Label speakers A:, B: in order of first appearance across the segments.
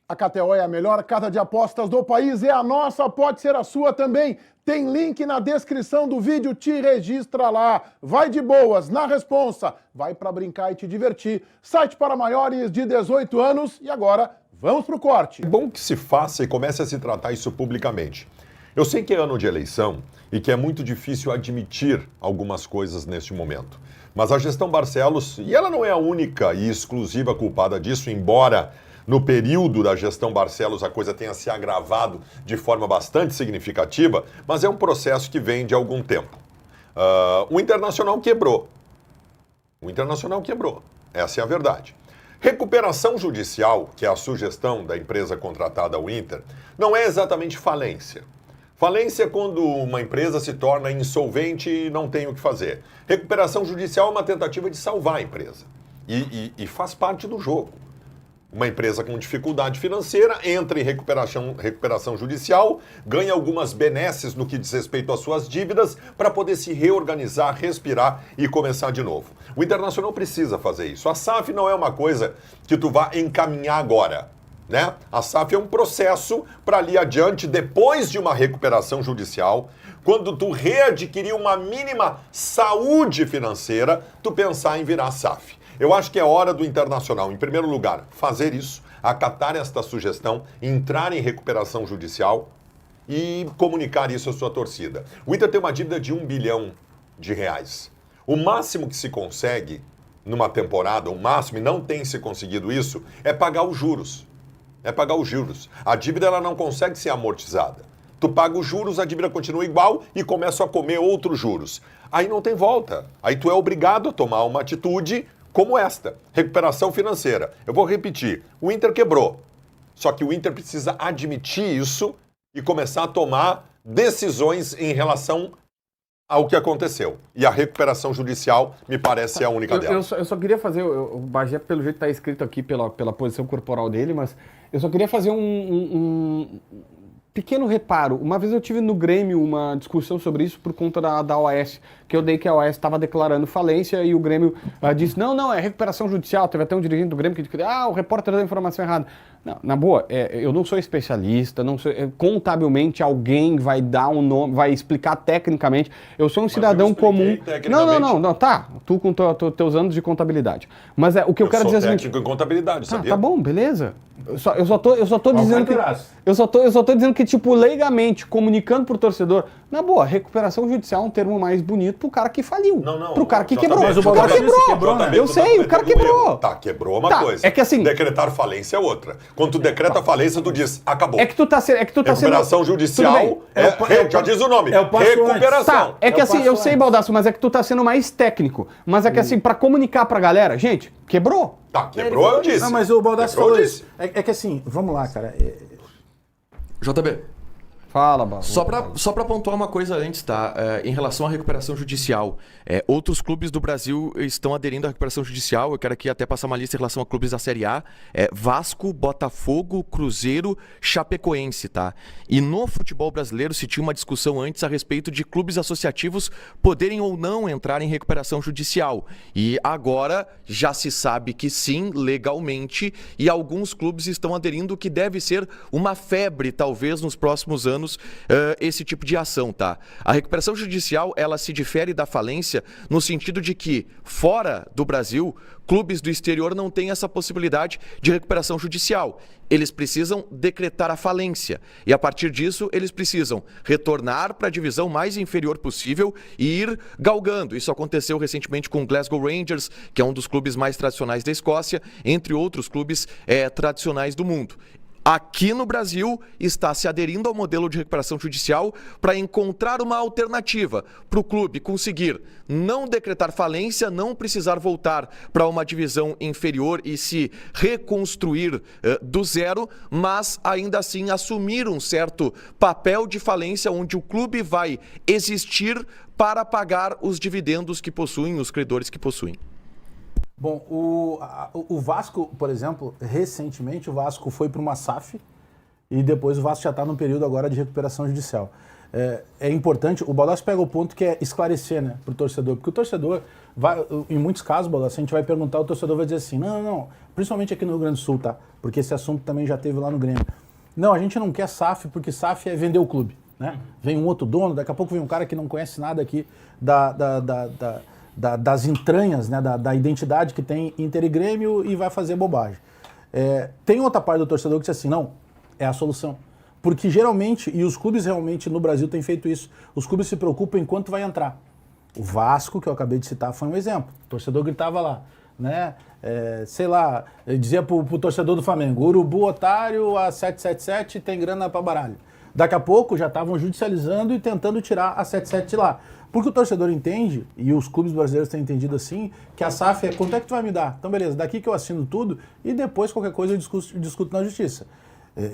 A: A KTO é a melhor casa de apostas do país, é a nossa, pode ser a sua também. Tem link na descrição do vídeo, te registra lá. Vai de boas, na responsa, vai pra brincar e te divertir. Site para maiores de 18 anos e agora vamos pro corte.
B: É bom que se faça e comece a se tratar isso publicamente. Eu sei que é ano de eleição e que é muito difícil admitir algumas coisas neste momento. Mas a gestão Barcelos, e ela não é a única e exclusiva culpada disso, embora no período da gestão Barcelos a coisa tenha se agravado de forma bastante significativa, mas é um processo que vem de algum tempo. O Internacional quebrou. O Internacional quebrou. Essa é a verdade. Recuperação judicial, que é a sugestão da empresa contratada ao Inter, não é exatamente falência. Falência é quando uma empresa se torna insolvente e não tem o que fazer. Recuperação judicial é uma tentativa de salvar a empresa. E faz parte do jogo. Uma empresa com dificuldade financeira entra em recuperação judicial, ganha algumas benesses no que diz respeito às suas dívidas para poder se reorganizar, respirar e começar de novo. O Internacional precisa fazer isso. A SAF não é uma coisa que tu vá encaminhar agora, né? A SAF é um processo para ali adiante, depois de uma recuperação judicial, quando tu readquirir uma mínima saúde financeira, tu pensar em virar SAF. Eu acho que é hora do Internacional, em primeiro lugar, fazer isso, acatar esta sugestão, entrar em recuperação judicial e comunicar isso à sua torcida. O Inter tem uma dívida de R$1 bilhão. O máximo que se consegue numa temporada, o máximo, e não tem se conseguido isso, é pagar os juros. A dívida ela não consegue ser amortizada. Tu paga os juros, a dívida continua igual e começa a comer outros juros. Aí não tem volta. Aí tu é obrigado a tomar uma atitude como esta, recuperação financeira. Eu vou repetir, o Inter quebrou. Só que o Inter precisa admitir isso e começar a tomar decisões em relação ao que aconteceu. E a recuperação judicial me parece ser a única delas.
C: Eu só queria fazer, o Bagé pelo jeito está escrito aqui pela posição corporal dele, mas eu só queria fazer um pequeno reparo. Uma vez eu tive no Grêmio uma discussão sobre isso por conta da OAS, que eu dei que a OAS estava declarando falência e o Grêmio disse, não, é recuperação judicial. Teve até um dirigente do Grêmio que disse, o repórter deu a informação errada. Não, na boa, eu não sou especialista, contabilmente alguém vai dar um nome, vai explicar tecnicamente. Eu sou um cidadão comum. Não, tá, tu com teus anos de contabilidade. Mas o que eu quero dizer é o seguinte...
B: técnico em contabilidade, sabia?
C: Tá bom, beleza. Eu só tô dizendo que... Eu só tô dizendo que, tipo, leigamente, comunicando pro torcedor, na boa, recuperação judicial é um termo mais bonito pro cara que faliu. Pro cara que quebrou.
B: Mas
C: o cara quebrou,
B: né?
C: Eu sei, o cara quebrou.
B: Tá, quebrou uma coisa.
C: É que assim...
B: Decretar falência é outra. Quando tu decreta falência, tu diz, acabou.
C: É que tu tá sendo...
B: Recuperação judicial, já diz o nome, recuperação.
C: Tá, é que assim, eu sei, Baldasso, mas é que tu tá sendo mais técnico. Mas é que assim, pra comunicar pra galera, gente, quebrou.
B: Tá, quebrou, eu disse.
D: Não, mas o Baldasso falou isso. É que assim, vamos lá, cara.
E: JB.
C: Fala, Baldasso.
E: Só pra pontuar uma coisa antes, tá? Em relação à recuperação judicial. Outros clubes do Brasil estão aderindo à recuperação judicial. Eu quero aqui até passar uma lista em relação a clubes da Série A. Vasco, Botafogo, Cruzeiro, Chapecoense, tá? E no futebol brasileiro se tinha uma discussão antes a respeito de clubes associativos poderem ou não entrar em recuperação judicial. E agora já se sabe que sim, legalmente, e alguns clubes estão aderindo, que deve ser uma febre, talvez, nos próximos anos, esse tipo de ação, tá? A recuperação judicial, ela se difere da falência no sentido de que, fora do Brasil, clubes do exterior não têm essa possibilidade de recuperação judicial. Eles precisam decretar a falência e, a partir disso, eles precisam retornar para a divisão mais inferior possível e ir galgando. Isso aconteceu recentemente com o Glasgow Rangers, que é um dos clubes mais tradicionais da Escócia, entre outros clubes tradicionais do mundo. Aqui no Brasil, está se aderindo ao modelo de recuperação judicial para encontrar uma alternativa para o clube conseguir não decretar falência, não precisar voltar para uma divisão inferior e se reconstruir do zero, mas ainda assim assumir um certo papel de falência onde o clube vai existir para pagar os dividendos que possuem, os credores que possuem.
D: Bom, o Vasco, por exemplo, recentemente o Vasco foi para uma SAF e depois o Vasco já está num período agora de recuperação judicial. é importante, o Baldassi pega o ponto que é esclarecer, né, pro torcedor, porque o torcedor vai, em muitos casos, Baldassi, a gente vai perguntar, o torcedor vai dizer assim, não, principalmente aqui no Rio Grande do Sul, tá, porque esse assunto também já teve lá no Grêmio. Não, a gente não quer SAF, porque SAF é vender o clube, né, vem um outro dono, daqui a pouco vem um cara que não conhece nada aqui das entranhas, né, da identidade que tem Inter e Grêmio e vai fazer bobagem. Tem outra parte do torcedor que diz assim, não, é a solução. Porque geralmente, e os clubes realmente no Brasil têm feito isso, os clubes se preocupam em quanto vai entrar. O Vasco, que eu acabei de citar, foi um exemplo. O torcedor gritava lá, né? Sei lá, dizia pro torcedor do Flamengo, Urubu otário, a 777 tem grana para baralho. Daqui a pouco já estavam judicializando e tentando tirar a 77 de lá. Porque o torcedor entende, e os clubes brasileiros têm entendido assim, que a SAF é quanto é que tu vai me dar? Então beleza, daqui que eu assino tudo e depois qualquer coisa eu discuto na justiça.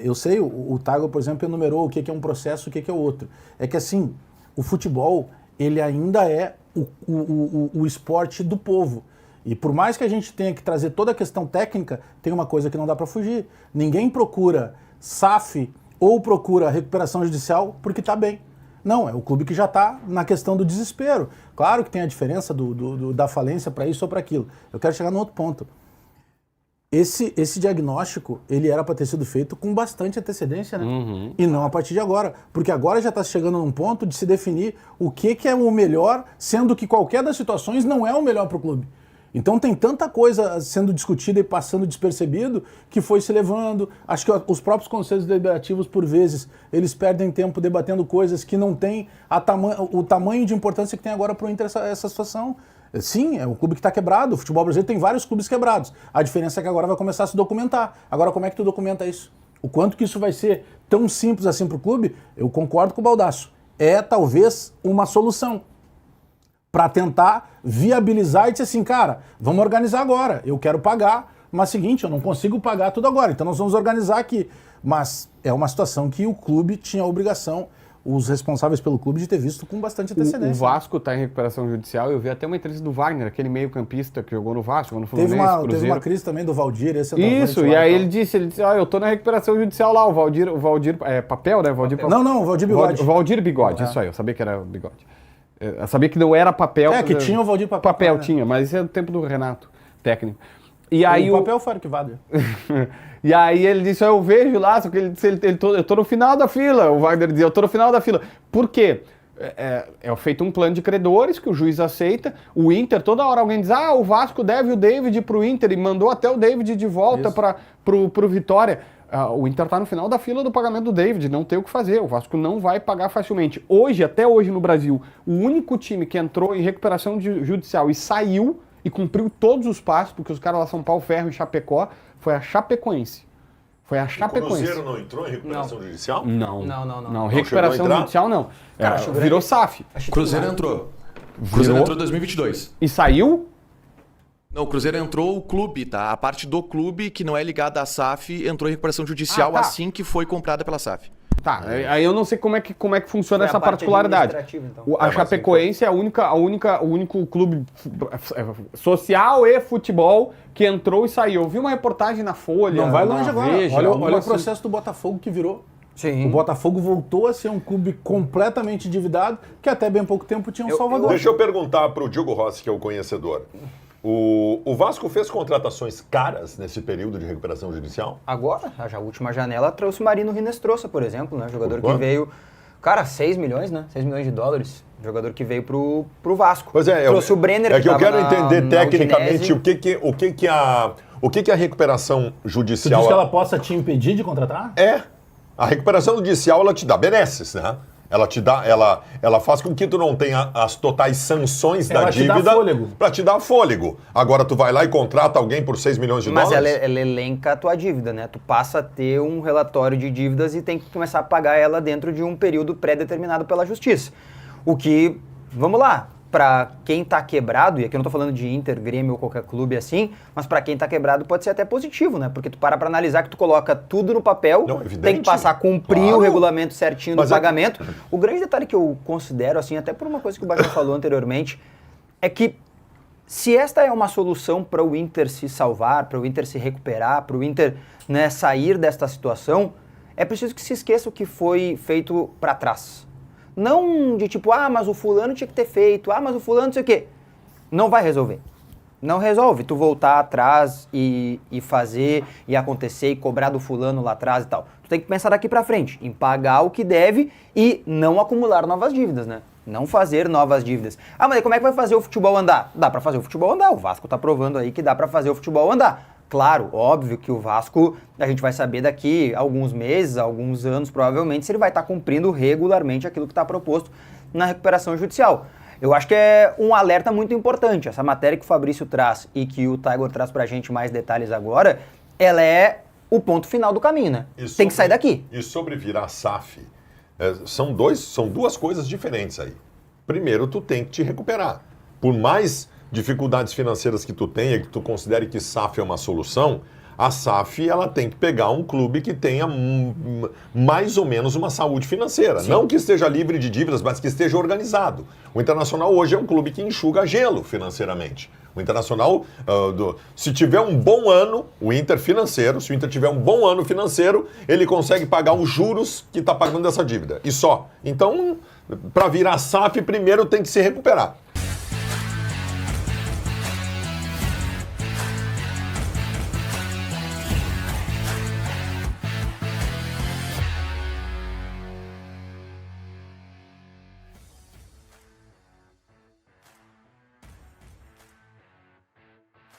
D: Eu sei, o Tago, por exemplo, enumerou o que é um processo e o que é outro. É que assim, o futebol, ele ainda é o esporte do povo. E por mais que a gente tenha que trazer toda a questão técnica, tem uma coisa que não dá para fugir. Ninguém procura SAF ou procura recuperação judicial porque está bem. Não, é o clube que já está na questão do desespero. Claro que tem a diferença da falência para isso ou para aquilo. Eu quero chegar num outro ponto. Esse diagnóstico, ele era para ter sido feito com bastante antecedência, né? Uhum. E não a partir de agora. Porque agora já está chegando num ponto de se definir o que é o melhor, sendo que qualquer das situações não é o melhor para o clube. Então tem tanta coisa sendo discutida e passando despercebido que foi se levando. Acho que os próprios conselhos deliberativos, por vezes, eles perdem tempo debatendo coisas que não têm o tamanho de importância que tem agora para o Inter essa situação. Sim, é um clube que está quebrado. O futebol brasileiro tem vários clubes quebrados. A diferença é que agora vai começar a se documentar. Agora, como é que tu documenta isso? O quanto que isso vai ser tão simples assim para o clube? Eu concordo com o Baldasso. É talvez uma solução para tentar viabilizar e dizer assim, cara, vamos organizar agora. Eu quero pagar, mas seguinte, eu não consigo pagar tudo agora. Então nós vamos organizar aqui. Mas é uma situação que o clube tinha a obrigação, os responsáveis pelo clube, de ter visto com bastante antecedência.
C: O Vasco está em recuperação judicial. Eu vi até uma entrevista do Wagner, aquele meio-campista que jogou no Vasco, jogou no Fluminense,
D: teve uma crise também do Valdir.
C: Isso, e aí ele disse, eu tô na recuperação judicial lá, o Valdir Papel, né? Valdir
D: Papel. Não, o Valdir Bigode.
C: Valdir Bigode, isso aí, eu sabia que era Bigode. Eu sabia que não era papel.
D: Que tinha o Valdir Papel.
C: Papel, né? Tinha, mas esse é do tempo do Renato, técnico. E aí
D: o papel foi arquivado.
C: E aí ele disse, eu vejo lá, só que ele disse, eu tô no final da fila. O Wagner dizia, eu tô no final da fila. Por quê? É feito um plano de credores que o juiz aceita. O Inter, toda hora alguém diz, o Vasco deve o David pro Inter e mandou até o David de volta pro Vitória. O Inter está no final da fila do pagamento do David, não tem o que fazer, o Vasco não vai pagar facilmente. Hoje, até hoje no Brasil, o único time que entrou em recuperação judicial e saiu e cumpriu todos os passos, porque os caras lá São Paulo, Ferro e Chapecó, foi a Chapecoense. Foi a Chapecoense.
B: O Cruzeiro não entrou em recuperação judicial?
C: Não, recuperação judicial não. Virou SAF.
E: O Cruzeiro entrou. O Cruzeiro entrou em 2022.
C: E saiu?
E: Não, o Cruzeiro entrou o clube, tá? A parte do clube que não é ligada à SAF entrou em recuperação judicial assim que foi comprada pela SAF.
C: Tá, aí eu não sei como é que funciona essa particularidade. Então. A Chapecoense é o único clube social e futebol que entrou e saiu. Eu vi uma reportagem na Folha.
D: Não vai longe agora. Olha o processo do Botafogo que virou.
C: Sim.
D: O Botafogo voltou a ser um clube completamente endividado, que até bem pouco tempo tinha um Salvador.
B: Deixa eu perguntar para o Diogo Rossi, que é o conhecedor. O Vasco fez contratações caras nesse período de recuperação judicial?
F: Agora, a última janela trouxe o Marino Rinestrosa, por exemplo, né? Jogador que veio, 6 milhões, né? 6 milhões de dólares. Jogador que veio pro Vasco.
B: Pois é,
F: trouxe o Brenner,
B: que eu quero entender tecnicamente o que a recuperação judicial...
D: Tu diz que ela possa te impedir de contratar?
B: A recuperação judicial, ela te dá benesses, né? Ela te dá, ela faz com que tu não tenha as totais sanções da dívida para te dar fôlego. Agora tu vai lá e contrata alguém por 6 milhões de dólares?
F: Mas ela elenca a tua dívida, né? Tu passa a ter um relatório de dívidas e tem que começar a pagar ela dentro de um período pré-determinado pela justiça. O que, vamos lá, para quem tá quebrado, e aqui eu não tô falando de Inter, Grêmio ou qualquer clube assim, mas para quem tá quebrado pode ser até positivo, né? Porque tu para analisar que tu coloca tudo no papel, tem que passar a cumprir o regulamento certinho do pagamento. O grande detalhe que eu considero, assim, até por uma coisa que o Bajé falou anteriormente, é que se esta é uma solução para o Inter se salvar, para o Inter se recuperar, para o Inter, né, sair desta situação, é preciso que se esqueça o que foi feito para trás. Não de tipo, mas o fulano tinha que ter feito, mas o fulano não sei o quê. Não vai resolver. Não resolve tu voltar atrás e fazer, e acontecer, e cobrar do fulano lá atrás e tal. Tu tem que pensar daqui pra frente, em pagar o que deve e não acumular novas dívidas, né? Não fazer novas dívidas. Mas aí como é que vai fazer o futebol andar? Dá pra fazer o futebol andar, o Vasco tá provando aí que dá pra fazer o futebol andar. Claro, óbvio que o Vasco, a gente vai saber daqui a alguns meses, alguns anos provavelmente, se ele vai estar cumprindo regularmente aquilo que está proposto na recuperação judicial. Eu acho que é um alerta muito importante. Essa matéria que o Fabrício traz e que o Tiger traz pra gente mais detalhes agora, ela é o ponto final do caminho, né? Tem que sair daqui.
B: E sobre virar SAF, são duas coisas diferentes aí. Primeiro, tu tem que te recuperar. Por mais dificuldades financeiras que tu tenha, que tu considere que SAF é uma solução, a SAF ela tem que pegar um clube que tenha mais ou menos uma saúde financeira. Sim. Não que esteja livre de dívidas, mas que esteja organizado. O Internacional hoje é um clube que enxuga gelo financeiramente. O Internacional, se tiver um bom ano, o Inter financeiro, se o Inter tiver um bom ano financeiro, ele consegue pagar os juros que está pagando dessa dívida. E só. Então, para virar SAF, primeiro tem que se recuperar.